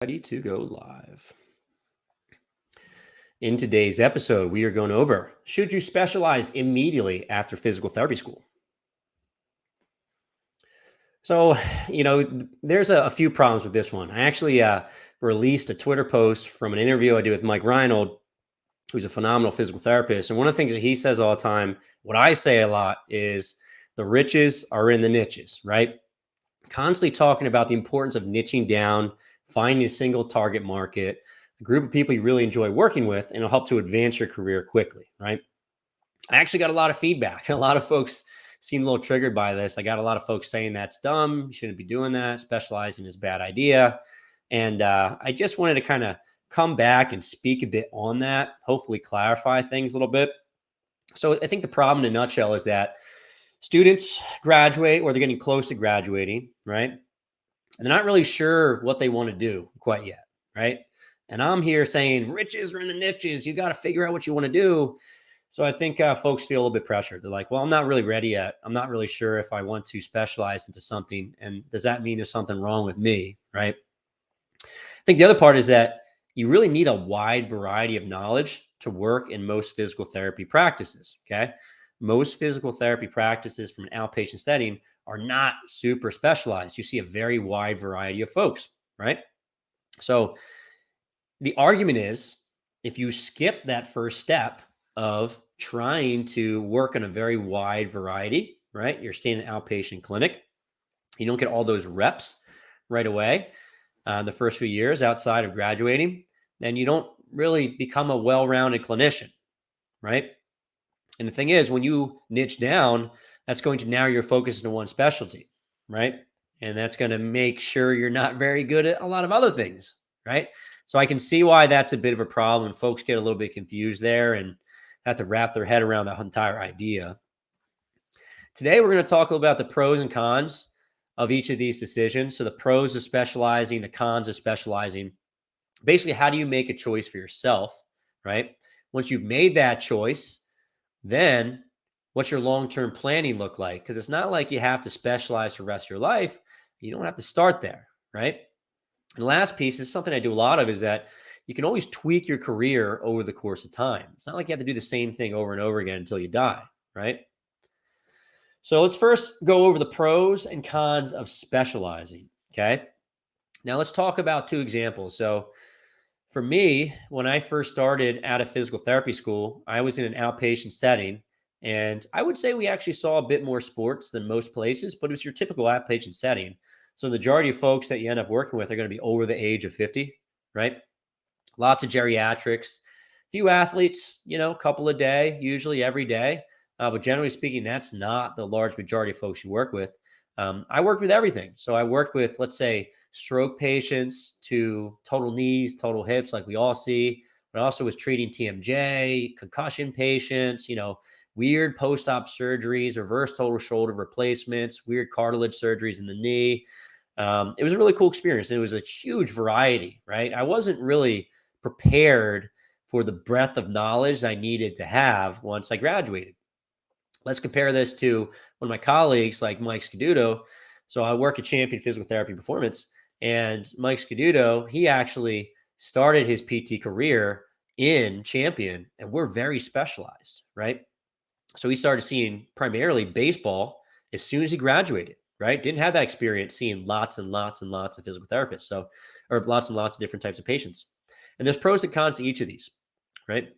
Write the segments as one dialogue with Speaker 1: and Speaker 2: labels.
Speaker 1: Ready to go live. In today's episode, we are going over, should you specialize immediately after physical therapy school? So, there's a few problems with this one. I actually released a Twitter post from an interview I did with Mike Reinold, who's a phenomenal physical therapist. And one of the things that he says all the time, what I say a lot is the riches are in the niches, right? Constantly talking about the importance of niching down, finding a single target market, a group of people you really enjoy working with, and it'll help to advance your career quickly, right? I actually got a lot of feedback. A lot of folks seem a little triggered by this. I got a lot of folks saying that's dumb. You shouldn't be doing that. Specializing is a bad idea. And I just wanted to kind of come back and speak a bit on that, hopefully clarify things a little bit. So I think the problem in a nutshell is that students graduate or they're getting close to graduating, right? And they're not really sure what they want to do quite yet, right? And I'm here saying riches are in the niches. You got to figure out what you want to do. So I think folks feel a little bit pressured. They're like, well, I'm not really ready yet. I'm not really sure if I want to specialize into something. And does that mean there's something wrong with me, right? I think the other part is that you really need a wide variety of knowledge to work in most physical therapy practices, okay? Most physical therapy practices from an outpatient setting are not super specialized. You see a very wide variety of folks, right? So the argument is if you skip that first step of trying to work in a very wide variety, right? You're staying in an outpatient clinic. You don't get all those reps right away the first few years outside of graduating, then you don't really become a well-rounded clinician, right? And the thing is, when you niche down, that's going to narrow your focus into one specialty, right? And that's going to make sure you're not very good at a lot of other things, right? So I can see why that's a bit of a problem. Folks get a little bit confused there and have to wrap their head around that entire idea. Today, we're going to talk about the pros and cons of each of these decisions. So the pros of specializing, the cons of specializing. Basically, how do you make a choice for yourself, right? Once you've made that choice, then what's your long-term planning look like? Because it's not like you have to specialize for the rest of your life. You don't have to start there, right? And the last piece is something I do a lot of is that you can always tweak your career over the course of time. It's not like you have to do the same thing over and over again until you die, right? So let's first go over the pros and cons of specializing, okay? Now let's talk about two examples. So for me, when I first started out of physical therapy school, I was in an outpatient setting. And I would say we actually saw a bit more sports than most places, but it was your typical outpatient setting. So the majority of folks that you end up working with are going to be over the age of 50, right? Lots of geriatrics, few athletes, a couple a day, usually every day. But generally speaking, that's not the large majority of folks you work with. I worked with everything. So I worked with, let's say, stroke patients to total knees, total hips, like we all see. But I also was treating TMJ, concussion patients, weird post-op surgeries, reverse total shoulder replacements, weird cartilage surgeries in the knee. It was a really cool experience. And it was a huge variety, right? I wasn't really prepared for the breadth of knowledge I needed to have once I graduated. Let's compare this to one of my colleagues like Mike Scaduto. So I work at Champion Physical Therapy Performance, and Mike Scaduto, he actually started his PT career in Champion, and we're very specialized, right? So he started seeing primarily baseball as soon as he graduated, right? Didn't have that experience seeing lots and lots and lots of physical therapists, or lots and lots of different types of patients. And there's pros and cons to each of these, right?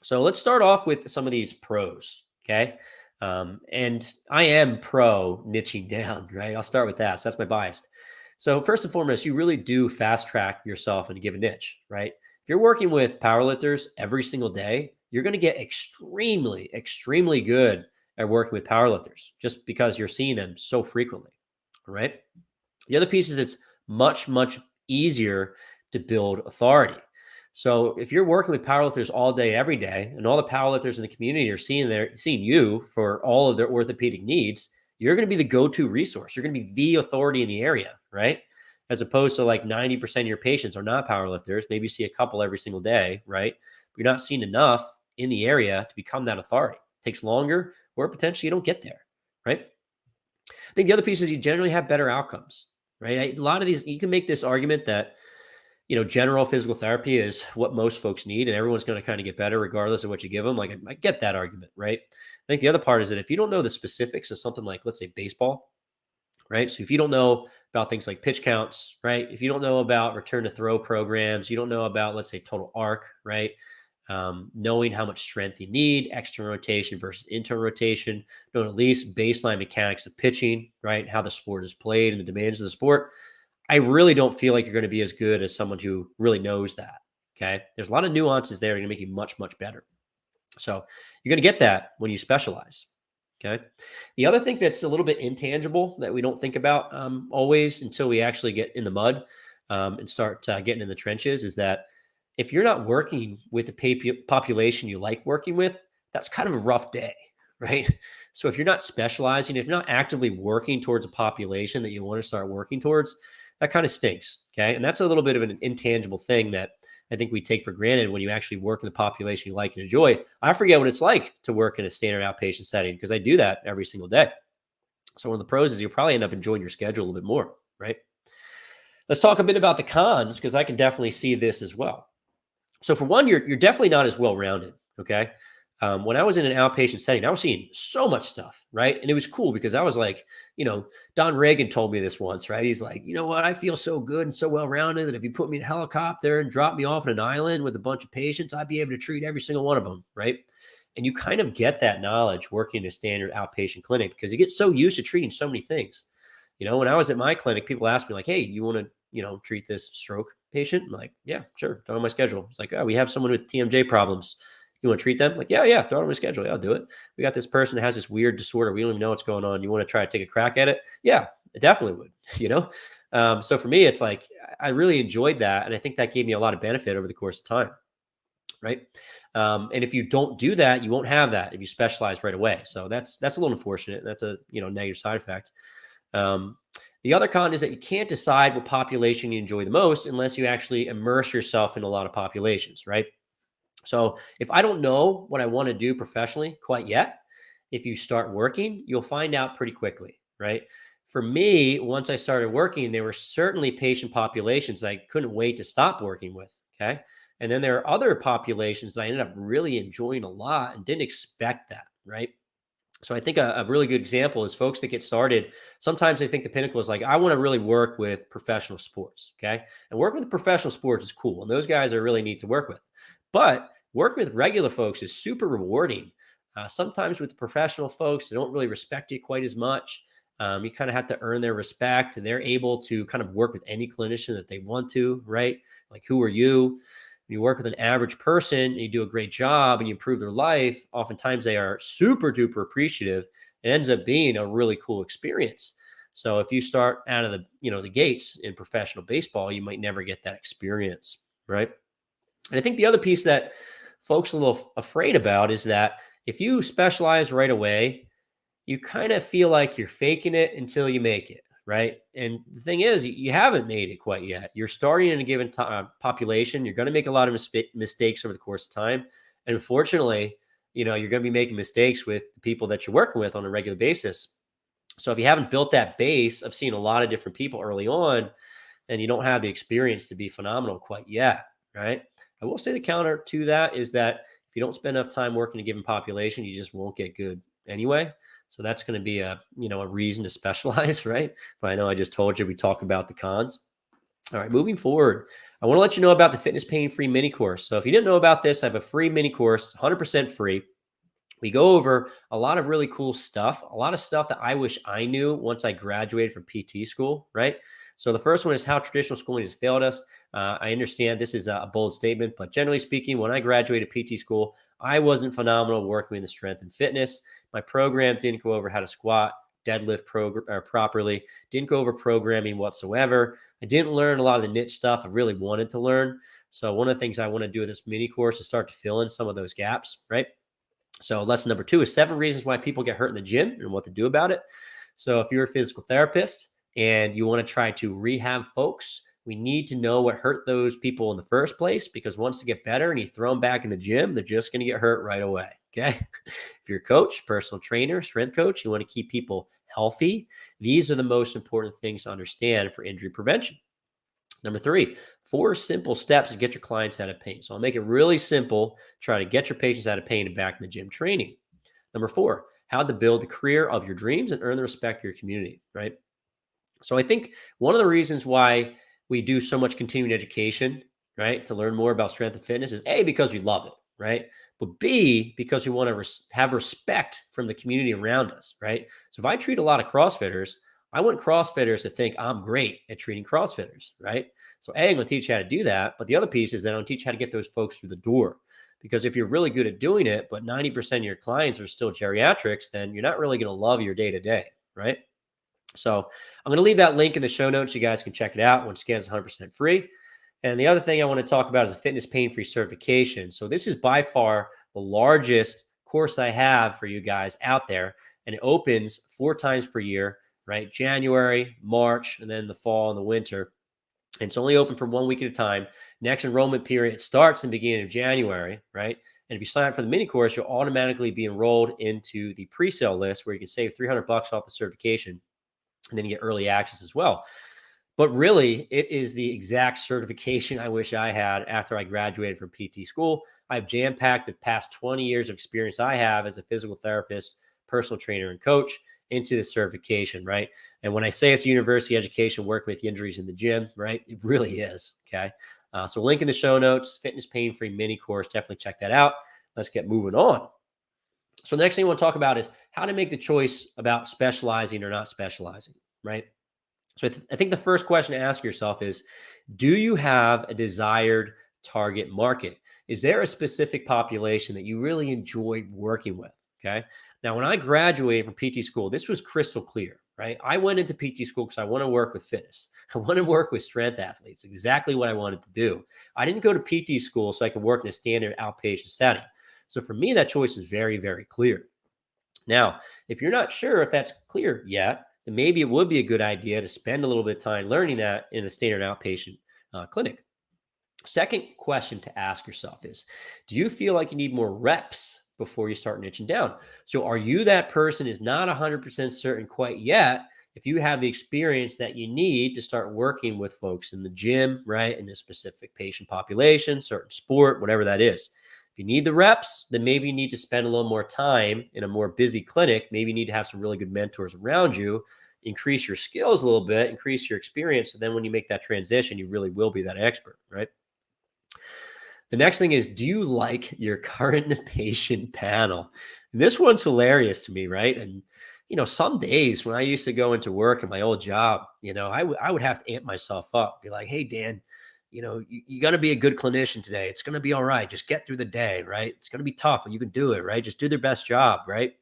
Speaker 1: So let's start off with some of these pros, okay? And I am pro niching down, right? I'll start with that. So that's my bias. So first and foremost, you really do fast track yourself in a given niche, right? If you're working with powerlifters every single day, you're going to get extremely, extremely good at working with powerlifters just because you're seeing them so frequently, right? The other piece is it's much, much easier to build authority. So if you're working with powerlifters all day, every day, and all the powerlifters in the community are seeing you for all of their orthopedic needs, you're going to be the go-to resource. You're going to be the authority in the area, right? As opposed to like 90% of your patients are not powerlifters. Maybe you see a couple every single day, right? But you're not seeing enough in the area to become that authority. It takes longer, or potentially you don't get there, right? I think the other piece is you generally have better outcomes, right? A lot of these, you can make this argument that general physical therapy is what most folks need, and everyone's going to kind of get better regardless of what you give them. Like, I get that argument, right? I think the other part is that if you don't know the specifics of something like, let's say, baseball, right? So if you don't know about things like pitch counts, right? If you don't know about return to throw programs, you don't know about, let's say, total arc, right? Knowing how much strength you need, external rotation versus internal rotation, knowing at least baseline mechanics of pitching, right? How the sport is played and the demands of the sport. I really don't feel like you're going to be as good as someone who really knows that. Okay. There's a lot of nuances there going to make you much, much better. So you're going to get that when you specialize. Okay. The other thing that's a little bit intangible that we don't think about always until we actually get in the mud and start getting in the trenches is that if you're not working with the population you like working with, that's kind of a rough day, right? So if you're not specializing, if you're not actively working towards a population that you want to start working towards, that kind of stinks. Okay. And that's a little bit of an intangible thing that I think we take for granted when you actually work in the population you like and enjoy. I forget what it's like to work in a standard outpatient setting because I do that every single day. So one of the pros is you'll probably end up enjoying your schedule a little bit more, right? Let's talk a bit about the cons because I can definitely see this as well. So for one, you're definitely not as well-rounded, okay? When I was in an outpatient setting, I was seeing so much stuff, right? And it was cool because I was like, Don Reagan told me this once, right? He's like, you know what? I feel so good and so well-rounded that if you put me in a helicopter and drop me off on an island with a bunch of patients, I'd be able to treat every single one of them, right? And you kind of get that knowledge working in a standard outpatient clinic because you get so used to treating so many things. When I was at my clinic, people asked me like, hey, you want to, treat this stroke patient? I'm like, yeah, sure. Throw on my schedule. It's like, oh, we have someone with TMJ problems. You want to treat them? Like, yeah, throw it on my schedule. Yeah, I'll do it. We got this person that has this weird disorder. We don't even know what's going on. You want to try to take a crack at it? Yeah, I definitely would, So for me, it's like, I really enjoyed that. And I think that gave me a lot of benefit over the course of time. Right. And if you don't do that, you won't have that if you specialize right away. So that's a little unfortunate. That's a, negative side effect. The other con is that you can't decide what population you enjoy the most unless you actually immerse yourself in a lot of populations, right? So if I don't know what I want to do professionally quite yet, if you start working, you'll find out pretty quickly, right? For me, once I started working, there were certainly patient populations I couldn't wait to stop working with, okay? And then there are other populations I ended up really enjoying a lot and didn't expect that, right? So I think a really good example is folks that get started. Sometimes they think the pinnacle is like, I want to really work with professional sports. Okay. And working with professional sports is cool. And those guys are really neat to work with. But working with regular folks is super rewarding. Sometimes with the professional folks, they don't really respect you quite as much. You kind of have to earn their respect. And they're able to kind of work with any clinician that they want to, right? Like, who are you? You work with an average person and you do a great job and you improve their life, oftentimes they are super duper appreciative. It ends up being a really cool experience. So if you start out of the gates in professional baseball, you might never get that experience, right? And I think the other piece that folks are a little afraid about is that if you specialize right away, you kind of feel like you're faking it until you make it. Right. And the thing is, you haven't made it quite yet. You're starting in a given population. You're going to make a lot of mistakes over the course of time. And unfortunately, you're going to be making mistakes with the people that you're working with on a regular basis. So if you haven't built that base of seeing a lot of different people early on, then you don't have the experience to be phenomenal quite yet. Right. I will say the counter to that is that if you don't spend enough time working a given population, you just won't get good anyway. So that's going to be a reason to specialize, right? But I know I just told you we talk about the cons. All right, moving forward, I want to let you know about the Fitness Pain-Free Mini Course. So if you didn't know about this, I have a free mini course, 100% free. We go over a lot of really cool stuff, a lot of stuff that I wish I knew once I graduated from PT school, right? So the first one is how traditional schooling has failed us. I understand this is a bold statement, but generally speaking, when I graduated PT school, I wasn't phenomenal working in the strength and fitness. My program didn't go over how to squat, deadlift properly, didn't go over programming whatsoever. I didn't learn a lot of the niche stuff I really wanted to learn. So one of the things I want to do with this mini course is start to fill in some of those gaps, right? So lesson number 2 is 7 reasons why people get hurt in the gym and what to do about it. So if you're a physical therapist and you want to try to rehab folks, we need to know what hurt those people in the first place, because once they get better and you throw them back in the gym, they're just going to get hurt right away. Okay. If you're a coach, personal trainer, strength coach, you want to keep people healthy. These are the most important things to understand for injury prevention. Number three, 4 simple steps to get your clients out of pain. So I'll make it really simple. Try to get your patients out of pain and back in the gym training. Number four, how to build the career of your dreams and earn the respect of your community, right? So I think one of the reasons why we do so much continuing education, right, to learn more about strength and fitness is A, because we love it, right? But B, because we want to have respect from the community around us, right? So if I treat a lot of CrossFitters, I want CrossFitters to think I'm great at treating CrossFitters, right? So A, I'm going to teach you how to do that. But the other piece is that I'm going to teach you how to get those folks through the door. Because if you're really good at doing it, but 90% of your clients are still geriatrics, then you're not really going to love your day to day, right? So I'm going to leave that link in the show notes. You guys can check it out. Once again, it's 100% free. And the other thing I want to talk about is a fitness pain-free certification. So this is by far the largest course I have for you guys out there. And it opens 4 times per year, right? January, March, and then the fall and the winter. And it's only open for 1 week at a time. Next enrollment period starts in the beginning of January, right? And if you sign up for the mini course, you'll automatically be enrolled into the pre-sale list where you can save $300 off the certification. And then you get early access as well. But really, it is the exact certification I wish I had after I graduated from PT school. I've jam-packed the past 20 years of experience I have as a physical therapist, personal trainer, and coach into this certification, right? And when I say it's university education, working with injuries in the gym, right? It really is, okay? So link in the show notes, fitness pain-free mini course. Definitely check that out. Let's get moving on. So the next thing I want to talk about is how to make the choice about specializing or not specializing, right? So I think the first question to ask yourself is, do you have a desired target market? Is there a specific population that you really enjoy working with? Okay. Now, when I graduated from PT school, this was crystal clear, right? I went into PT school because I want to work with fitness. I want to work with strength athletes, exactly what I wanted to do. I didn't go to PT school so I could work in a standard outpatient setting. So for me, that choice is very, very clear. Now, if you're not sure if that's clear yet, then maybe it would be a good idea to spend a little bit of time learning that in a standard outpatient clinic. Second question to ask yourself is, do you feel like you need more reps before you start niching down? So are you that person is not 100% certain quite yet if you have the experience that you need to start working with folks in the gym, right, in a specific patient population, certain sport, whatever that is? If you need the reps, then maybe you need to spend a little more time in a more busy clinic. Maybe you need to have some really good mentors around you, increase your skills a little bit, increase your experience. So then when you make that transition, you really will be that expert, right? The next thing is, do you like your current patient panel? This one's hilarious to me, right? And, some days when I used to go into work in my old job, I would have to amp myself up, be like, hey, Dan, you got to be a good clinician today. It's going to be all right. Just get through the day, right? It's going to be tough, but you can do it, right? Just do their best job, right?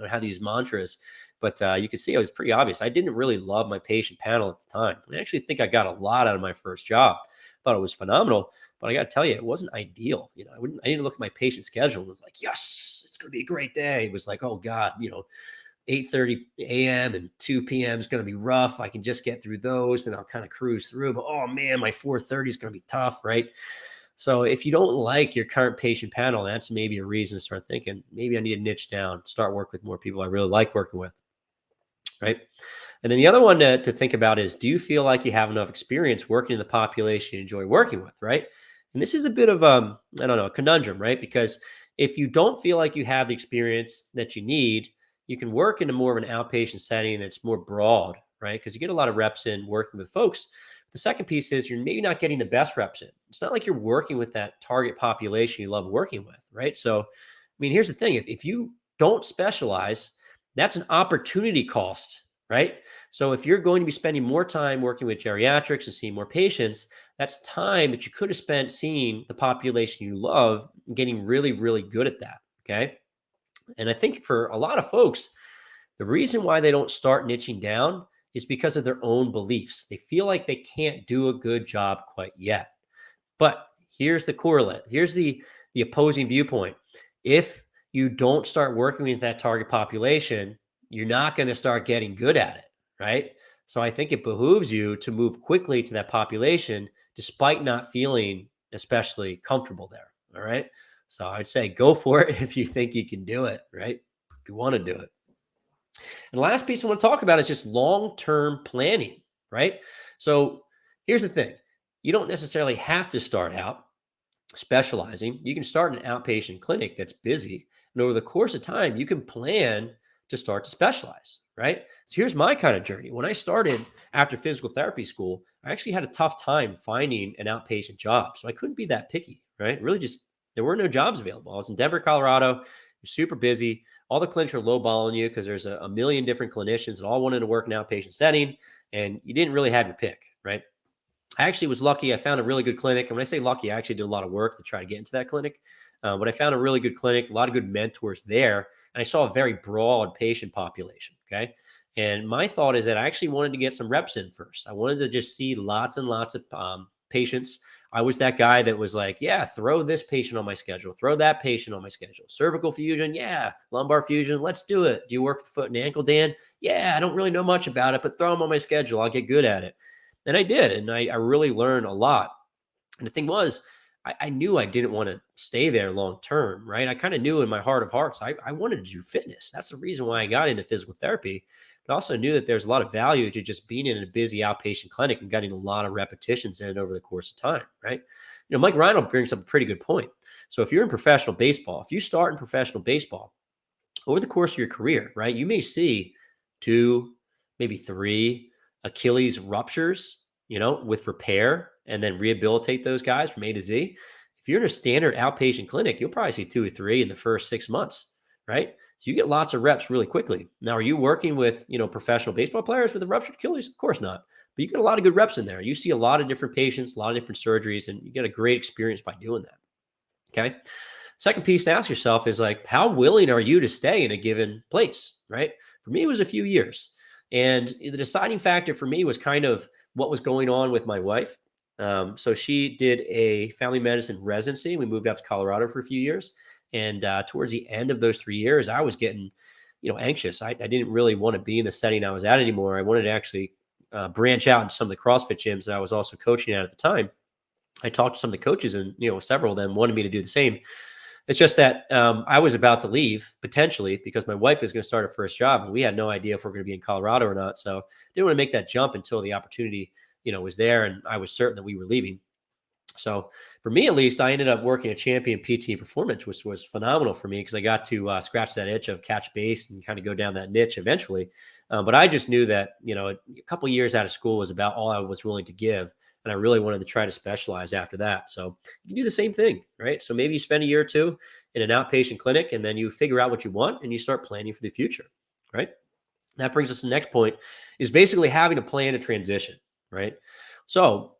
Speaker 1: I have these mantras, but you can see it was pretty obvious. I didn't really love my patient panel at the time. I actually think I got a lot out of my first job. Thought it was phenomenal, but I got to tell you, it wasn't ideal. I didn't look at my patient schedule. It was like, yes, it's going to be a great day. It was like, oh God, 8:30 a.m. and 2 p.m. is going to be rough. I can just get through those, then I'll kind of cruise through. But oh man, my 4:30 is going to be tough, right? So if you don't like your current patient panel, that's maybe a reason to start thinking, maybe I need to niche down, start working with more people I really like working with, right? And then the other one to think about is, do you feel like you have enough experience working in the population you enjoy working with, right? And this is a bit of, a conundrum, right? Because if you don't feel like you have the experience that you need, you can work into more of an outpatient setting that's more broad, right? Because you get a lot of reps in working with folks. The second piece is you're maybe not getting the best reps in. It's not like you're working with that target population you love working with, right? So, here's the thing. If you don't specialize, that's an opportunity cost, right? So if you're going to be spending more time working with geriatrics and seeing more patients, that's time that you could have spent seeing the population you love and getting really, really good at that, okay? And I think for a lot of folks, the reason why they don't start niching down is because of their own beliefs. They feel like they can't do a good job quite yet. But here's the correlate. Here's the opposing viewpoint. If you don't start working with that target population, you're not going to start getting good at it, right? So I think it behooves you to move quickly to that population despite not feeling especially comfortable there, all right? So I'd say go for it if you think you can do it, right? If you want to do it. And the last piece I want to talk about is just long-term planning, right? So Here's the thing. You don't necessarily have to start out specializing. You can start an outpatient clinic that's busy. And over the course of time, you can plan to start to specialize, right? So here's my kind of journey. When I started after physical therapy school, I actually had a tough time finding an outpatient job. So I couldn't be that picky, right? Really just, there were no jobs available. I was in Denver, Colorado, super busy. All the clinics are lowballing you because there's a million different clinicians that all wanted to work in an outpatient setting, and you didn't really have your pick, right? I actually was lucky. I found a really good clinic. And when I say lucky, I actually did a lot of work to try to get into that clinic. But I found a really good clinic, a lot of good mentors there. And I saw a very broad patient population. Okay. And my thought is that I actually wanted to get some reps in first. I wanted to just see lots and lots of patients. I was that guy that was like, yeah, throw this patient on my schedule, throw that patient on my schedule. Cervical fusion, yeah. Lumbar fusion, let's do it. Do you work the foot and ankle, Dan? Yeah, I don't really know much about it, but throw them on my schedule. I'll get good at it. And I did. And I really learned a lot. And the thing was, I knew I didn't want to stay there long term, right? I kind of knew in my heart of hearts, I wanted to do fitness. That's the reason why I got into physical therapy. But I also knew that there's a lot of value to just being in a busy outpatient clinic and getting a lot of repetitions in over the course of time, right? You know, Mike Reinold brings up a pretty good point. So if you're in professional baseball, if you start in professional baseball, over the course of your career, right, you may see 2, maybe 3 Achilles ruptures, with repair and then rehabilitate those guys from A to Z. If you're in a standard outpatient clinic, you'll probably see 2 or 3 in the first 6 months, right? So you get lots of reps really quickly. Now, are you working with, professional baseball players with a ruptured Achilles? Of course not. But you get a lot of good reps in there. You see a lot of different patients, a lot of different surgeries, and you get a great experience by doing that. Okay. Second piece to ask yourself is like, how willing are you to stay in a given place, right? For me, it was a few years. And the deciding factor for me was kind of what was going on with my wife. So she did a family medicine residency. We moved out to Colorado for a few years. And towards the end of those 3 years, I was getting, anxious. I didn't really want to be in the setting I was at anymore. I wanted to actually branch out into some of the CrossFit gyms that I was also coaching at the time. I talked to some of the coaches, and several of them wanted me to do the same. It's just that I was about to leave potentially because my wife was going to start her first job, and we had no idea if we're going to be in Colorado or not. So I didn't want to make that jump until the opportunity, was there, and I was certain that we were leaving. So for me, at least, I ended up working at Champion PT Performance, which was phenomenal for me because I got to scratch that itch of catch base and kind of go down that niche eventually. But I just knew that, a couple of years out of school was about all I was willing to give. And I really wanted to try to specialize after that. So you can do the same thing, right? So maybe you spend a year or two in an outpatient clinic, and then you figure out what you want and you start planning for the future, right? That brings us to the next point, is basically having a plan to transition, right? So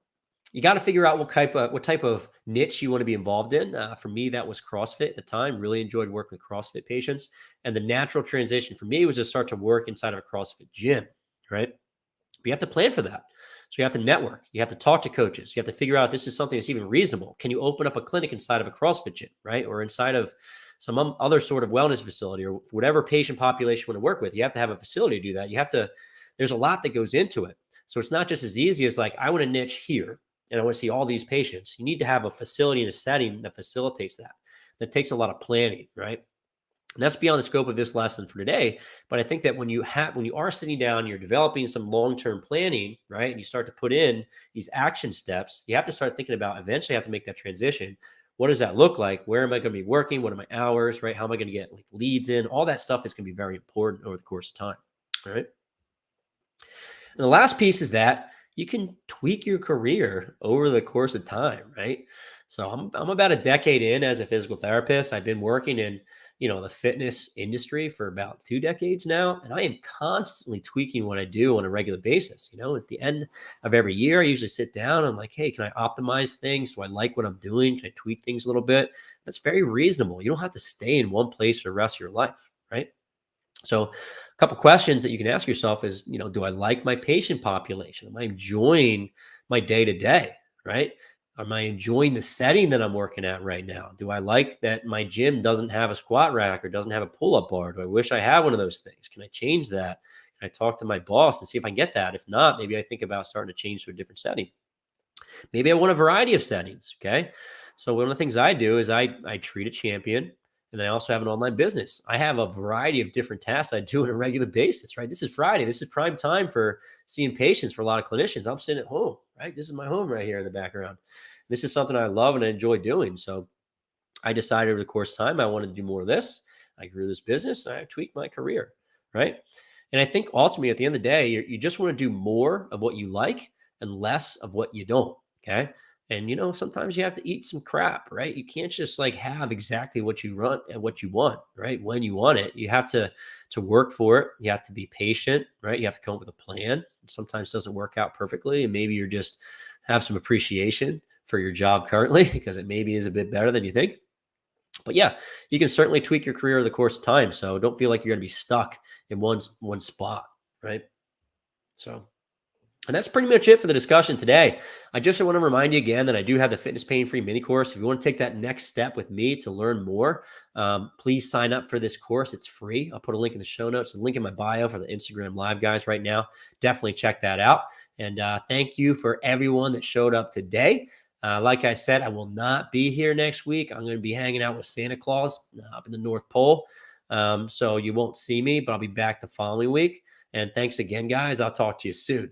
Speaker 1: you got to figure out what type of niche you want to be involved in. For me, that was CrossFit at the time. Really enjoyed working with CrossFit patients. And the natural transition for me was to start to work inside of a CrossFit gym, right? But you have to plan for that. So you have to network. You have to talk to coaches. You have to figure out if this is something that's even reasonable. Can you open up a clinic inside of a CrossFit gym, right? Or inside of some other sort of wellness facility, or whatever patient population you want to work with. You have to have a facility to do that. There's a lot that goes into it. So it's not just as easy as like, I want to niche here and I want to see all these patients. You need to have a facility and a setting that facilitates that. That takes a lot of planning, right? And that's beyond the scope of this lesson for today. But I think that when you are sitting down, you're developing some long-term planning, right? And you start to put in these action steps, you have to start thinking about eventually have to make that transition. What does that look like? Where am I going to be working? What are my hours, right? How am I going to get like leads in? All that stuff is going to be very important over the course of time, all right? And the last piece is that you can tweak your career over the course of time, right? So I'm about a decade in as a physical therapist. I've been working in the fitness industry for about 2 decades now. And I am constantly tweaking what I do on a regular basis. At the end of every year, I usually sit down and I'm like, hey, can I optimize things? Do I like what I'm doing? Can I tweak things a little bit? That's very reasonable. You don't have to stay in one place for the rest of your life, right? So a couple questions that you can ask yourself is, do I like my patient population? Am I enjoying my day-to-day, right? Am I enjoying the setting that I'm working at right now? Do I like that my gym doesn't have a squat rack or doesn't have a pull-up bar? Do I wish I had one of those things? Can I change that? Can I talk to my boss and see if I can get that? If not, maybe I think about starting to change to a different setting. Maybe I want a variety of settings, okay? So one of the things I do is I treat a champion, and then I also have an online business. I have a variety of different tasks I do on a regular basis, right? This is Friday. This is prime time for seeing patients for a lot of clinicians. I'm sitting at home, right? This is my home right here in the background. This is something I love and I enjoy doing. So I decided over the course of time I wanted to do more of this. I grew this business and I tweaked my career, right? And I think ultimately at the end of the day, you just want to do more of what you like and less of what you don't. Okay. And sometimes you have to eat some crap, right? You can't just like have exactly what you want and what you want, right? When you want it, you have to work for it. You have to be patient, right? You have to come up with a plan. It sometimes doesn't work out perfectly, and maybe you're just have some appreciation for your job currently because it maybe is a bit better than you think. But yeah, you can certainly tweak your career over the course of time. So don't feel like you're going to be stuck in one spot, right? So, and that's pretty much it for the discussion today. I just want to remind you again that I do have the Fitness Pain Free mini course. If you want to take that next step with me to learn more, please sign up for this course. It's free. I'll put a link in the show notes, a link in my bio for the Instagram live guys right now. Definitely check that out. And thank you for everyone that showed up today. Like I said, I will not be here next week. I'm going to be hanging out with Santa Claus up in the North Pole. So you won't see me, but I'll be back the following week. And thanks again, guys. I'll talk to you soon.